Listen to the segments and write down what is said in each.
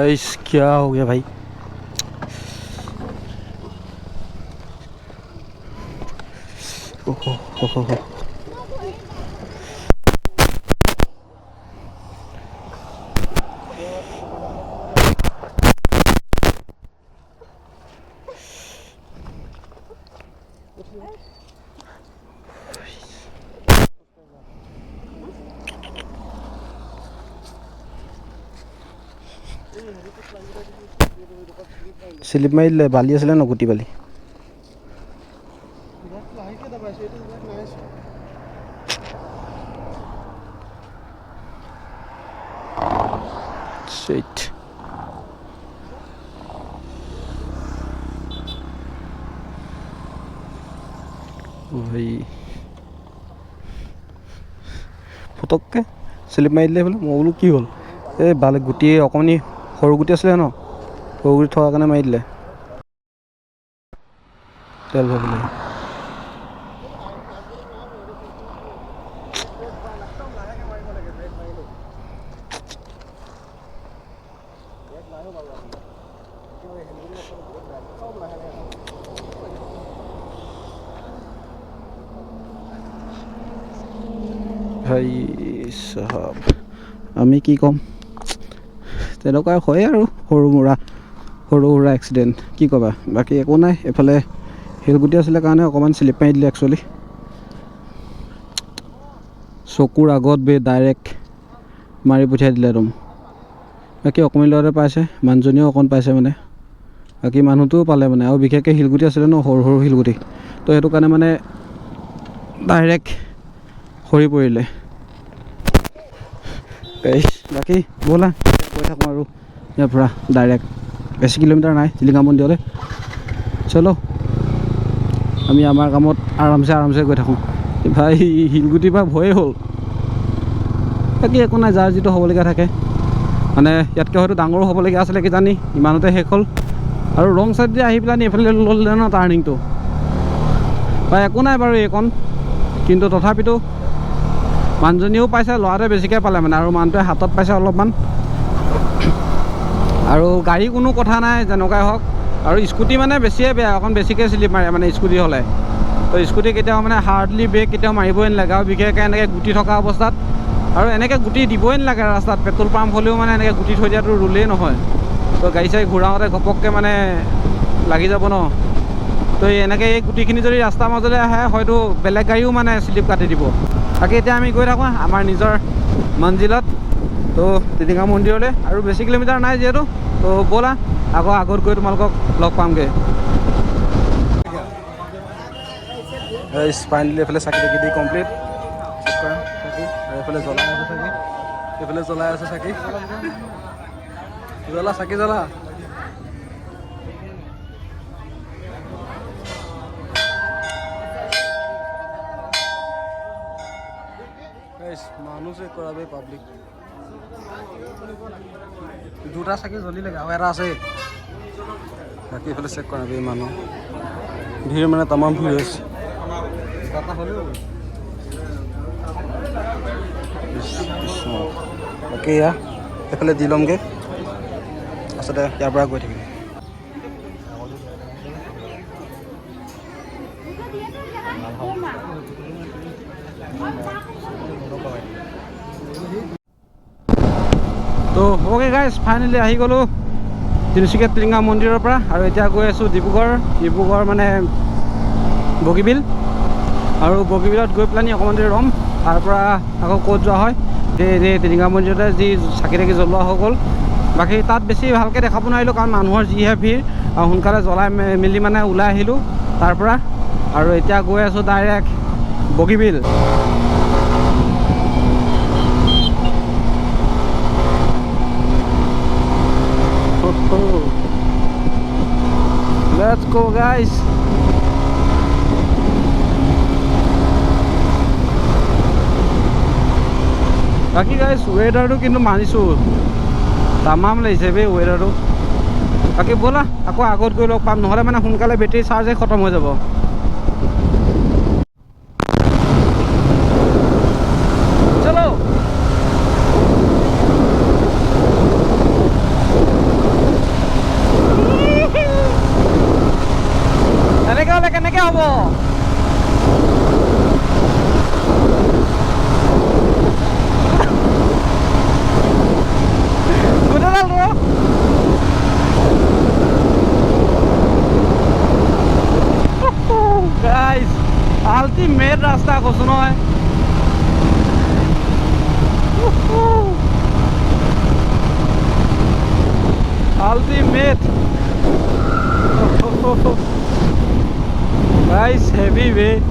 Guys क्या हो गया भाई। ओहो स्लिप मारिले बाली आছিলে ন গুটি বালি Shit. ভাই ফটককৈ স্লিপ মাৰি দিলে বোলে। মই বোলো কি হ'ল, এই বালি গুটি অকণমানি সৰু গুটি আছিলে ন, সৰু গুটি থকাৰ কাৰণে মাৰি দিলে। তেল ভৰাবলৈ ভাই চাহাব, আমি কি ক'ম, তেনেকুৱা হয় আৰু সৰু সুৰা এক্সিডেণ্ট, কি ক'বা। বাকী একো নাই। এফালে শিলগুটি আছিলে কাৰণে অকণমান স্লিপ মাৰি দিলে। একচুৱেলি চকুৰ আগত ডাইৰেক্ট মাৰি পঠিয়াই দিলে একদম। বাকী অকণমান ল'ৰাতে পাইছে, মানুহজনীও অকণ পাইছে মানে, বাকী মানুহটোও পালে মানে। আৰু বিশেষকৈ শিলগুটি আছিলে ন, সৰু শিলগুটি, তো সেইটো কাৰণে মানে ডাইৰেক্ট সৰি পৰিলে। বাকী ব'লা গৈ থাকোঁ আৰু ইয়াৰ পৰা ডাইৰেক্ট, বেছি কিলোমিটাৰ নাই টিলিঙা মন্দিৰলৈ। চলো, আমি আমাৰ কামত আৰামছে গৈ থাকোঁ। ভাই শিলগুটিৰ পৰা ভয়ে হ'ল। বাকী একো নাই, যাৰ যিটো হ'বলগীয়া থাকে। মানে ইয়াতকৈ হয়তো ডাঙৰো হ'বলগীয়া আছিলে কিজানি, ইমানতে শেষ হ'ল। আৰু ৰং চাইডে আহি পেলাই এইফালে ল'লে ন টাৰ্ণিংটো, বা একো নাই বাৰু এইকণ। কিন্তু তথাপিতো মানুহজনীও পাইছে, ল'ৰাটোৱে বেছিকৈ পালে মানে, আৰু মানুহটোৱে হাতত পাইছে অলপমান। আৰু গাড়ী কোনো কথা নাই যেনেকুৱাই হওক। আৰু স্কুটি মানে বেছিয়ে বেয়া, অকণ বেছিকৈ স্লিপ মাৰে মানে স্কুটি হ'লে। তো স্কুটি কেতিয়াও মানে হাৰ্ডলি ব্ৰেক কেতিয়াও মাৰিবই নালাগে, আৰু বিশেষকৈ এনেকৈ গুটি থকা অৱস্থাত। আৰু এনেকৈ গুটি দিবই নালাগে ৰাস্তাত, পেট্ৰল পাম্প হ'লেও মানে এনেকৈ গুটি থৈ দিয়াটো ৰুলেই নহয়। তো গাড়ী চাড়ী ঘূৰাওঁতে ঘপককৈ মানে লাগি যাব ন। তো এনেকৈ এই গুটিখিনি যদি ৰাস্তাৰ মাজলৈ আহে, হয়তো বেলেগ গাড়ীও মানে স্লিপ কাটি দিব। বাকী এতিয়া আমি গৈ থাকোঁ আমাৰ নিজৰ মঞ্জিলত, তো টিলিঙা মন্দিৰলৈ। আৰু বেছি কিলোমিটাৰ নাই যিহেতু, তো ব'লা আকৌ আগত গৈ তোমালোকক লগ পামগৈ। ফাইনেলি এইফালে চাকি তাকি দি কমপ্লিট। চাকি আৰু এইফালে জ্বলাই আছে চাকি, এইফালে জ্বলাই আছে চাকি। চাকি জ্বলা। মানুহ চেক কৰা পাব্লিক, দুটা চাকি জ্বলিলে আৰু এটা আছে। বাকী এইফালে চেক কৰা মানুহ ভিৰ, মানে তামাম ভিৰ হৈছে। বাকী এয়া এইফালে দি ল'মগৈ, আচলতে ইয়াৰ পৰা গৈ থাকিম। তো অ'কে গাইজ, ফাইনেলি আহি গ'লোঁ তিনিচুকীয়া টিলিঙা মন্দিৰৰ পৰা। আৰু এতিয়া গৈ আছোঁ ডিব্ৰুগড় মানে বগীবিল। আৰু বগীবিলত গৈ পেলাই অকণমান দেৰি ৰ'ম, তাৰপৰা আকৌ ক'ত যোৱা হয়। এই টিলিঙা মন্দিৰতে যি চাকি তাকি জ্বলোৱা হৈ গ'ল। বাকী তাত বেছি ভালকৈ দেখাব নোৱাৰিলোঁ, কাৰণ মানুহৰ যিহে ভিৰ, আৰু সোনকালে জ্বলাই মেলি মানে ওলাই আহিলোঁ তাৰপৰা। আৰু এতিয়া গৈ আছোঁ direct Bogibeel. Let's go guys. বাকী গাইজ ৱেডাৰটো কিন্তু মানিছোঁ, তামাম লাগিছে বে ৱেডাৰটো। বাকী ব'লা আকৌ আগত গৈ লগ পাম, নহ'লে মানে সোনকালে বেটেৰী চাৰ্জে খতম হৈ যাব। চলো। weight. Guys, heavy weight.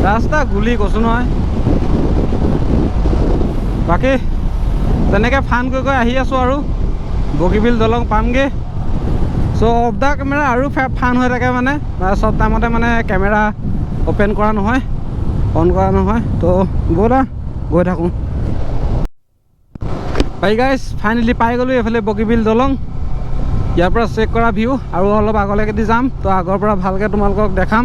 ৰাস্তা গুলি কৈছোঁ নহয়। বাকী তেনেকৈ ফান কৰি আহি আছোঁ আৰু বগীবিল দলং পামগৈ। চ' অফ দ্য কেমেৰা আৰু ফান হৈ থাকে মানে চব টাইমতে মানে কেমেৰা অ'পেন কৰা নহয়, অন কৰা নহয়। তো ব'লা গৈ থাকোঁ। বাই গাইজ ফাইনেলি পাই গ'লোঁ এইফালে বগীবিল দলং। ইয়াৰ পৰা চেক কৰা ভিউ আৰু অলপ আগলৈকে দি যাম। তো আগৰ পৰা ভালকৈ তোমালোকক দেখাম।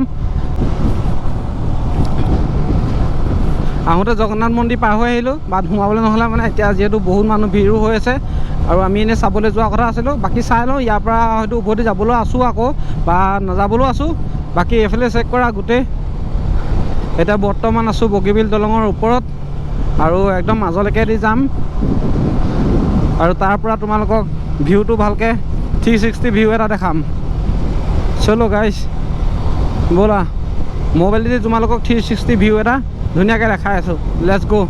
আহোঁতে জগন্নাথ মন্দিৰ পাৰ হৈ আহিলোঁ, বাট সোমাবলৈ নহ'লে মানে এতিয়া যিহেতু বহুত মানুহ ভিৰো হৈ আছে আৰু আমি এনেই চাবলৈ যোৱা কথা আছিলোঁ। বাকী চাই লওঁ, ইয়াৰ পৰা হয়তো উভতি যাবলৈ আছোঁ আকৌ বা নাযাবলৈও আছোঁ। বাকী এইফালে চেক কৰা গোটেই। এতিয়া বৰ্তমান আছোঁ বগীবিল দলঙৰ ওপৰত আৰু একদম মাজলৈকে দি যাম আৰু তাৰ পৰা তোমালোকক ভিউটো ভালকৈ 360 ভিউ এটা দেখাম। চলো গাইজ ব'লা, মোবাইলেদি তোমালোকক 360 ভিউ এটা ধুনীয়াকৈ দেখাই আছোঁ। লেটছ গো।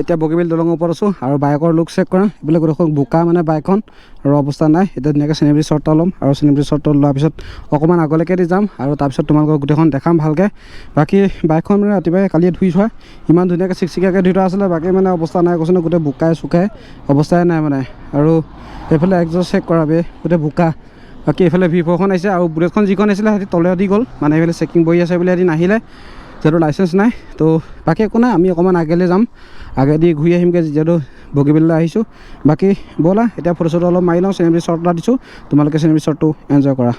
এতিয়া বগীবিল দলঙৰ ওপৰত আছোঁ আৰু বাইকৰ লুক চেক কৰা। এইফালে গোটেইখন বোকা মানে বাইকখন আৰু অৱস্থা নাই। এতিয়া ধুনীয়াকৈ চিনেৰী শ্বট এটা ল'ম আৰু চিনেৰী শ্বটটো লোৱাৰ পিছত অকণমান আগলৈকে দি যাম আৰু তাৰপিছত তোমালোকক গোটেইখন দেখাম ভালকৈ। বাকী বাইকখন মানে ৰাতিপুৱাই কালিয়ে ধুই থোৱা, ইমান ধুনীয়াকৈ চিকচিকীয়াকৈ ধুই থোৱা আছিলে। বাকী মানে অৱস্থা নাই কৈছোঁ ন, গোটেই বোকাই চুকাই অৱস্থাই নাই মানে। আৰু এইফালে একজষ্ট চেক কৰা বে, গোটেই বোকা। বাকী এইফালে V4খন আহিছে আৰু বুলেটখন যিখন আছিলে সিহঁতি তলে দি গ'ল মানে। এইফালে চেকিং বহি আছে বুলি সিহঁতি নাহিলে, যিহেতু লাইচেঞ্চ নাই। তো বাকী একো নাই, আমি অকণমান আগেলৈ যাম, আগেদি ঘূৰি আহিমগৈ যিহেতু বগীবিললৈ আহিছোঁ। বাকী ব'লা এতিয়া ফটো চটো অলপ মাৰি লওঁ। চিনেৰী শ্বট এটা দিছোঁ, তোমালোকে চিনেৰী শ্বটটো এনজয় কৰা।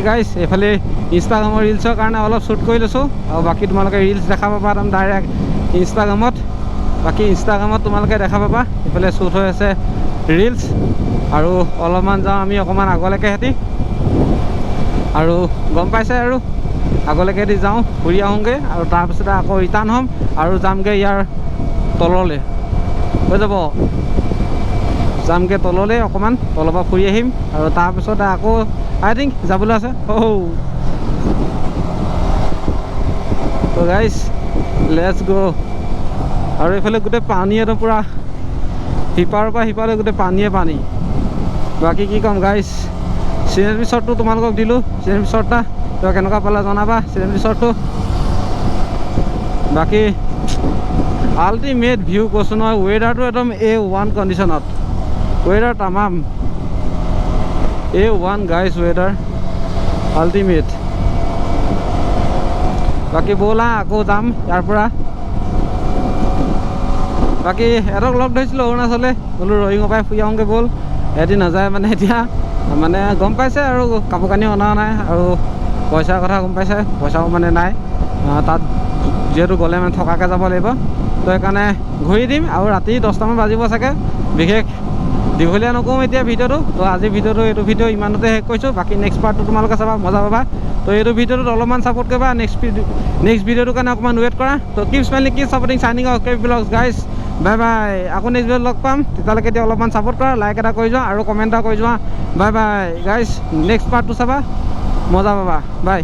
গাইজ এইফালে ইনষ্টাগ্ৰামৰ ৰিলছৰ কাৰণে অলপ শ্বুট কৰি লৈছোঁ আৰু বাকী তোমালোকে ৰিলছ দেখা পাবা একদম ডাইৰেক্ট ইনষ্টাগ্ৰামত। বাকী ইনষ্টাগ্ৰামত তোমালোকে দেখা পাবা এইফালে শ্বুট হৈ আছে ৰিলছ। আৰু অলপমান যাওঁ আমি অকণমান আগলৈকে সিহঁতি, আৰু গম পাইছে আৰু আগলৈকে দি যাওঁ, ঘূৰি আহোঁগৈ আৰু তাৰপিছতে আকৌ ৰিটাৰ্ণ হ'ম আৰু যামগৈ ইয়াৰ তললৈ। হৈ যাব, যামগৈ তললৈ, অকণমান তলৰ পৰা ফুৰি আহিম আৰু তাৰপিছতে আকৌ আই থিংক যাবলৈ আছে। তো গাইজ লেটছ গ'। আৰু এইফালে গোটেই পানী একদম পূৰা সিপাৰৰ পৰা সিপাৰলৈ গোটেই পানীয়ে পানী। বাকী কি ক'ম গাইজ, চিনেৰী শ্বটটো তোমালোকক দিলোঁ, চিনেৰী শ্বট এটা তো কেনেকুৱা পালে জনাবা চিনেৰী শ্বটটো। বাকী আল্টিমেট ভিউ কৈছোঁ নহয়, ৱেডাৰটো একদম A1 কণ্ডিশ্যনত, ৱেডাৰ তামাম A1 গাইজ, ৱেডাৰ আল্টিমেট। বাকী ব'লা আকৌ যাম ইয়াৰ পৰা। বাকী এহঁতক লগ ধৰিছিলোঁ অৰুণাচলে, বোলো ৰয়িঙৰ পৰাই ফুৰি আহোঁগৈ ব'ল। এদিন নাযায় মানে এতিয়া মানে গম পাইছে আৰু কাপোৰ কানিও অনা নাই আৰু পইচাৰ কথা গম পাইছে, পইচাও মানে নাই তাত, যিহেতু গ'লে মানে থকাকৈ যাব লাগিব। তো সেইকাৰণে ঘূৰি দিম আৰু ৰাতি 10টামান বাজিব চাগে, বিশেষ দীঘলীয়া নকৰোঁ এতিয়া ভিডিঅ'টো। তো আজি এইটো ভিডিঅ' ইমানতে শেষ কৰিছোঁ। বাকী নেক্সট পাৰ্টটো তোমালোকে চাবা, মজা পাবা। তো এইটো ভিডিঅ'টোত অলপমান ছাপোৰ্ট কৰিবা, নেক্সট ভিডিঅ'টোৰ কাৰণে অকণমান ৱেইট কৰা। তো keep smiling, keep supporting, signing off KV blogs guys, bye bye. আকৌ নেক্সট ভিডিঅ'ত লগ পাম, তেতিয়ালৈকে এতিয়া অলপমান ছাপোৰ্ট কৰা, লাইক এটা কৰি যোৱা আৰু কমেণ্ট এটা কৰি যোৱা। বাই বাই গাইজ, নেক্সট পাৰ্টটো চাবা, মজা পাবা, বাই।